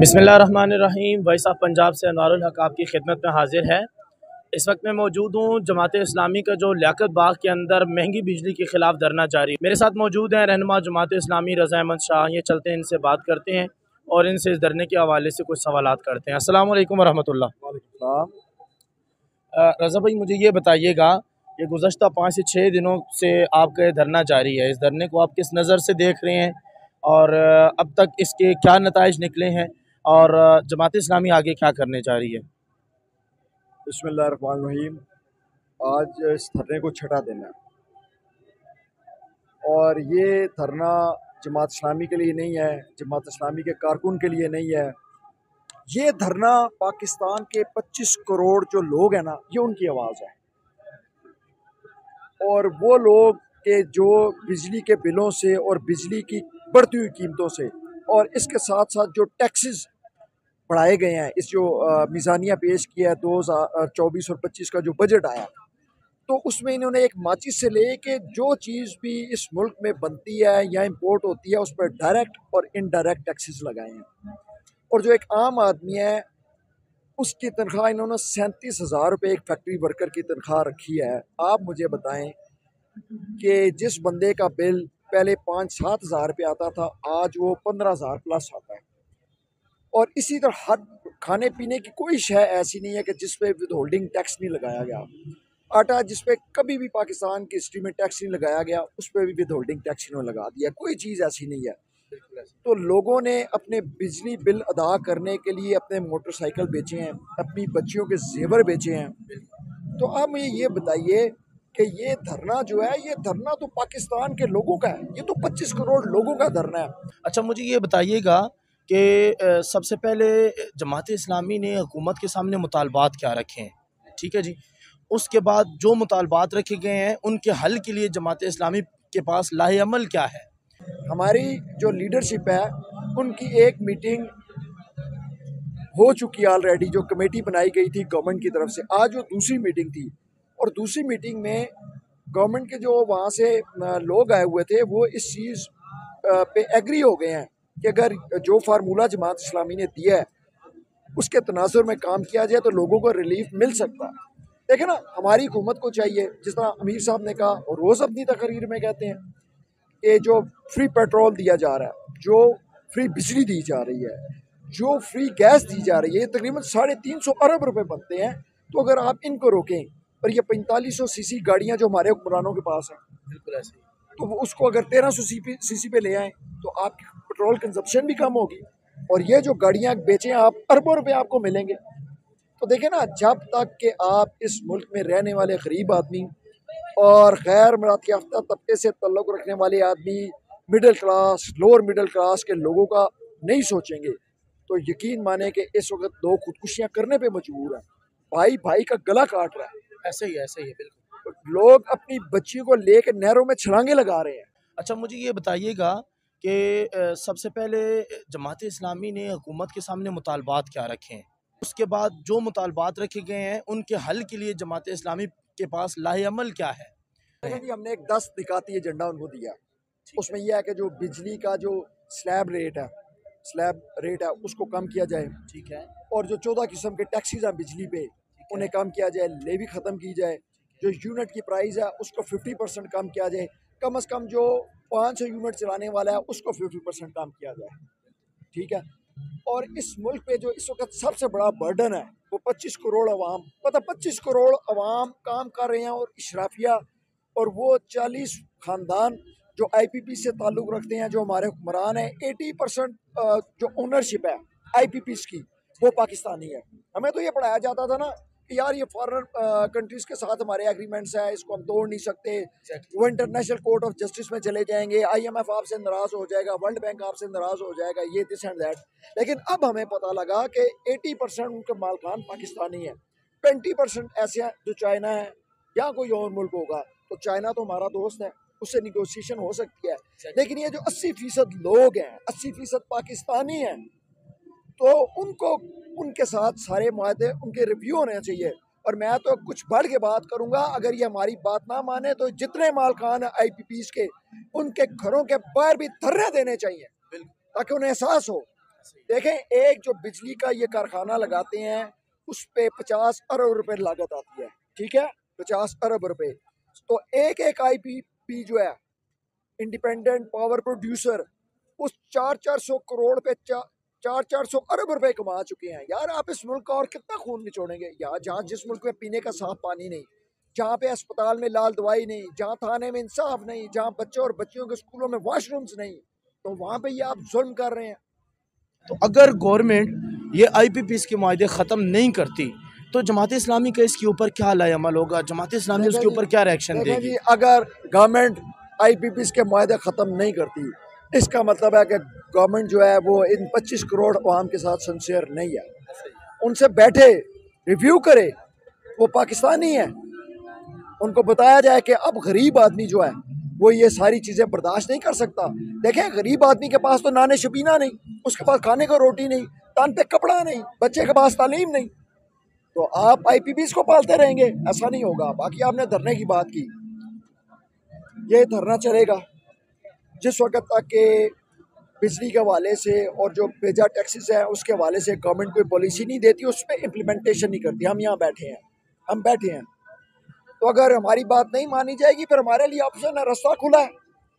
बिस्मिल्लाहिर्रहमानिर्रहीम। Voice of Punjab से अनवारुल हक आपकी खिदमत में हाजिर है। इस वक्त मैं मौजूद हूँ जमात इस्लामी का जो लियाकत बाग के अंदर महंगी बिजली के ख़िलाफ़ धरना जारी। मेरे साथ मौजूद हैं रहनुमा जमात इस्लामी रज़ा अहमद शाह। ये चलते हैं, इनसे बात करते हैं और इनसे इस धरने के हवाले से कुछ सवालात करते हैं। अस्सलाम वालेकुम वरहमतुल्लाह। रज़ा भाई, मुझे ये बताइएगा कि गुज़श्ता 5 से 6 दिनों से आपका धरना जारी है। इस धरने को आप किस नज़र से देख रहे हैं और अब तक इसके क्या नताइज निकले हैं और जमात इस्लामी आगे क्या करने जा रही है? बिस्मिल्लाहिर्रहमानिर्रहीम। आज इस धरने को छठा दिन है और ये धरना जमात इस्लामी के लिए नहीं है, जमात इस्लामी के कारकुन के लिए नहीं है। ये धरना पाकिस्तान के 25 करोड़ जो लोग हैं ना, ये उनकी आवाज़ है। और वो लोग के जो बिजली के बिलों से और बिजली की बढ़ती हुई कीमतों से और इसके साथ साथ जो टैक्सेस बढ़ाए गए हैं, इस जो मीज़ानिया पेश किया है 2024 और 25 का जो बजट आया, तो उसमें इन्होंने एक माचिस से ले के जो चीज़ भी इस मुल्क में बनती है या इंपोर्ट होती है उस पर डायरेक्ट और इनडायरेक्ट टैक्सेस लगाए हैं। और जो एक आम आदमी है उसकी तनख्वाह इन्होंने 37,000 रुपये एक फैक्ट्री वर्कर की तनख्वाह रखी है। आप मुझे बताएं कि जिस बंदे का बिल पहले 5-7 हज़ार रुपये आता था, आज वो 15,000 प्लस आता है। और इसी तरह हर खाने पीने की कोई शय ऐसी नहीं है कि जिस पे विद होल्डिंग टैक्स नहीं लगाया गया। आटा जिस पे कभी भी पाकिस्तान की हिस्ट्री में टैक्स नहीं लगाया गया, उस पर भी विद होल्डिंग टैक्स इन्होंने लगा दिया। कोई चीज़ ऐसी नहीं है। तो लोगों ने अपने बिजली बिल अदा करने के लिए अपने मोटरसाइकिल बेचे हैं, अपनी बच्चियों के जेवर बेचे हैं। तो आप मुझे ये बताइए कि ये धरना जो है, ये धरना तो पाकिस्तान के लोगों का है, ये तो 25 करोड़ लोगों का धरना है। अच्छा, मुझे ये बताइएगा कि सबसे पहले जमात इस्लामी ने हुकूमत के सामने मुतालबात क्या रखे हैं? ठीक है जी। उसके बाद जो मुतालबात रखे गए हैं उनके हल के लिए जमात इस्लामी के पास लाहेअमल क्या है? हमारी जो लीडरशिप है उनकी एक मीटिंग हो चुकी है ऑलरेडी, जो कमेटी बनाई गई थी गवर्नमेंट की तरफ से। आज वो दूसरी मीटिंग थी और दूसरी मीटिंग में गवर्नमेंट के जो वहाँ से लोग आए हुए थे वो इस चीज़ पे एग्री हो गए हैं कि अगर जो फार्मूला जमात इस्लामी ने दिया है उसके तनाजुर में काम किया जाए तो लोगों को रिलीफ मिल सकता है। देखें ना, हमारी हुकूमत को चाहिए, जिस तरह अमीर साहब ने कहा और रोज़ अपनी तकरीर में कहते हैं कि जो फ्री पेट्रोल दिया जा रहा है, जो फ्री बिजली दी जा रही है, जो फ्री गैस दी जा रही है, तकरीबन 350 अरब रुपए बनते हैं। तो अगर आप इनको रोकें और ये 4500 सीसी गाड़ियाँ जो हमारे हुक्मरानों के पास हैं, बिल्कुल ऐसे ही। तो वो उसको अगर 1300 सीसी पे ले आएँ तो आपकी पेट्रोल कंजप्शन भी कम होगी और ये जो गाड़ियाँ बेचें आप, अरबों रुपए आपको मिलेंगे। तो देखें ना, जब तक कि आप इस मुल्क में रहने वाले गरीब आदमी और गैर मराठी याफ्ता तबके से तल्लुक़ रखने वाले आदमी, middle class, lower middle class के लोगों का नहीं सोचेंगे तो यकीन माने कि इस वक्त लोग खुदकुशियाँ करने पे मजबूर हैं। भाई भाई का गला काट रहा है। ऐसे ही है बिल्कुल। लोग अपनी बच्चियों को लेकर नहरों में छलांगे लगा रहे हैं। अच्छा, मुझे ये बताइएगा कि सबसे पहले जमात इस्लामी ने हुकूमत के सामने मुतालबात क्या रखे हैं? उसके बाद जो मुतालबात रखे गए हैं उनके हल के लिए जमात इस्लामी के पास लाहेअमल क्या है? जी, हमने एक 10 निकाती एजेंडा उनको दिया। उसमें यह है कि जो बिजली का जो स्लैब रेट है उसको कम किया जाए। ठीक है। और जो 14 किस्म के टैक्सीज हैं बिजली पे उन्हें कम किया जाए, लेवी ख़त्म की जाए। जो यूनिट की प्राइस है उसको 50% कम किया जाए। कम से कम जो 500 यूनिट चलाने वाला है उसको 50% कम किया जाए। ठीक है। और इस मुल्क पे जो इस वक्त सबसे बड़ा बर्डन है वो 25 करोड़ अवाम, पता 25 करोड़ अवाम काम कर रहे हैं और इशराफिया और वो 40 ख़ानदान जो IPP से ताल्लुक़ रखते हैं, जो हमारे हुक्मरान हैं, 80% जो ओनरशिप है IPPs की वो पाकिस्तानी है। हमें तो ये पढ़ाया जाता था ना कि यार ये फॉरेन कंट्रीज़ के साथ हमारे एग्रीमेंट्स हैं, इसको हम तोड़ नहीं सकते, वो इंटरनेशनल कोर्ट ऑफ जस्टिस में चले जाएंगे, IMF आपसे नाराज़ हो जाएगा, वर्ल्ड बैंक आपसे नाराज़ हो जाएगा, ये दिस एंड दैट। लेकिन अब हमें पता लगा कि 80% उनके मालकान पाकिस्तानी हैं, 20% ऐसे हैं जो चाइना है या कोई और मुल्क होगा। तो चाइना तो हमारा दोस्त है, उससे निगोशिएशन हो सकती है। लेकिन ये जो 80% लोग हैं, 80% पाकिस्तानी हैं, तो उनको उनके साथ सारे मुआहदे उनके रिव्यू होने चाहिए। और मैं तो कुछ बढ़ के बात करूंगा, अगर ये हमारी बात ना माने तो जितने मालकान IPPs के उनके घरों के बाहर भी धरने देने चाहिए ताकि उन्हें एहसास हो देखें, एक जो बिजली का ये कारखाना लगाते हैं उस पे 50 अरब रुपए लागत आती है, ठीक है, 50 अरब रुपए। तो एक एक आईपीपी जो है, इंडिपेंडेंट पावर प्रोड्यूसर, उस 400 करोड़ पे 400 अरब रुपए कमा चुके हैं। यार आप इस मुल्क का और कितना खून निचोड़ेंगे यार, जहाँ जिस मुल्क में पीने का साफ पानी नहीं, जहाँ पे अस्पताल में लाल दवाई नहीं, जहाँ थाने में इंसाफ नहीं, जहाँ बच्चों और बच्चियों के स्कूलों में वॉशरूम्स नहीं, तो वहाँ पे ये आप जुल्म कर रहे हैं। तो अगर गवर्नमेंट ये IPPs के माहदे ख़त्म नहीं करती तो जमात इस्लामी का इसके ऊपर क्या अमल होगा, जमात इस्लामी उसके ऊपर क्या रिएक्शन देगी? अगर गवर्नमेंट आईपीपीस के माहदे ख़त्म नहीं करती, इसका मतलब है कि गवर्नमेंट जो है वो इन 25 करोड़ अवाम के साथ सिंसियर नहीं है। उनसे बैठे रिव्यू करे, वो पाकिस्तानी है, उनको बताया जाए कि अब गरीब आदमी जो है वो ये सारी चीज़ें बर्दाश्त नहीं कर सकता। देखें, गरीब आदमी के पास तो नाने शबीना नहीं, उसके पास खाने को रोटी नहीं, तन पे कपड़ा नहीं, बच्चे के पास तालीम नहीं, तो आप आईपीपीस को पालते रहेंगे? ऐसा नहीं होगा। बाकी आपने धरने की बात की, ये धरना चलेगा जिस वक्त तक के बिजली के हवाले से और जो बेजा टैक्सेस है उसके हवाले से गवर्नमेंट कोई पॉलिसी नहीं देती, उस पर इम्प्लीमेंटेशन नहीं करती। हम यहाँ बैठे हैं, हम बैठे हैं, तो अगर हमारी बात नहीं मानी जाएगी फिर हमारे लिए ऑप्शन है, रास्ता खुला है।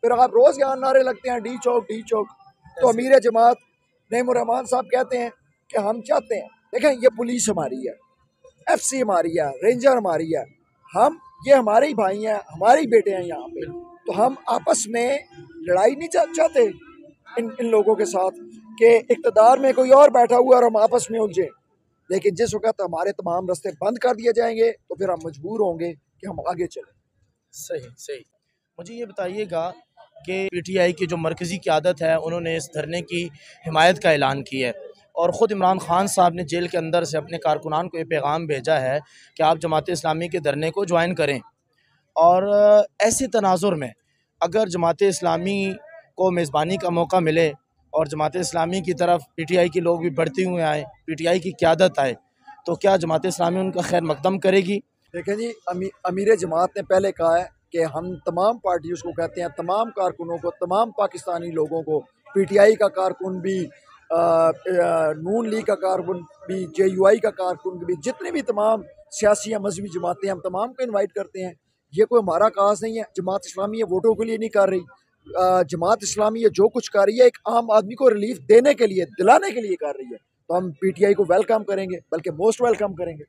फिर आप रोज़ यहाँ नारे लगते हैं डी चौक डी चौक। तो अमीर जमात नईमुर रहमान साहब कहते हैं कि हम चाहते हैं, देखें ये पुलिस हमारी है, FC हमारी है, रेंजर हमारी है, हम ये हमारे ही भाई हैं, हमारे ही बेटे हैं यहाँ पे, तो हम आपस में लड़ाई नहीं चाहते इन लोगों के साथ कि इक़्तिदार में कोई और बैठा हुआ और हम आपस में उलझे। लेकिन जिस वक्त हमारे तमाम रास्ते बंद कर दिए जाएंगे तो फिर हम मजबूर होंगे कि हम आगे चलें। सही सही। मुझे ये बताइएगा कि PTI की जो मरकज़ी क़यादत है उन्होंने इस धरने की हिमायत का ऐलान किया है और ख़ुद इमरान खान साहब ने जेल के अंदर से अपने कारकुनान को ये पैगाम भेजा है कि आप जमात इस्लामी के धरने को ज्वाइन करें। और ऐसे तनाजुर में अगर जमात इस्लामी को मेज़बानी का मौका मिले और जमात इस्लामी की तरफ PTI के लोग भी बढ़ते हुए आए, PTI की क़यादत आए, तो क्या जमात इस्लामी उनका खैर मकदम करेगी? देखें जी, अमीर जमात ने पहले कहा है कि हम तमाम पार्टियों को कहते हैं, तमाम कारकुनों को, तमाम पाकिस्तानी लोगों को, PTI का कारकुन भी, नून लीग का कारकुन भी, JUI का कारकुन भी, जितने भी तमाम सियासी या मजहबी जमातें, हम तमाम को इनवाइट करते हैं। ये कोई हमारा काज नहीं है। जमात इस्लामी ये वोटों के लिए नहीं कर रही, जमात इस्लामी ये जो कुछ कर रही है एक आम आदमी को रिलीफ देने के लिए, दिलाने के लिए कर रही है। तो हम PTI को वेलकम करेंगे, बल्कि मोस्ट वेलकम करेंगे।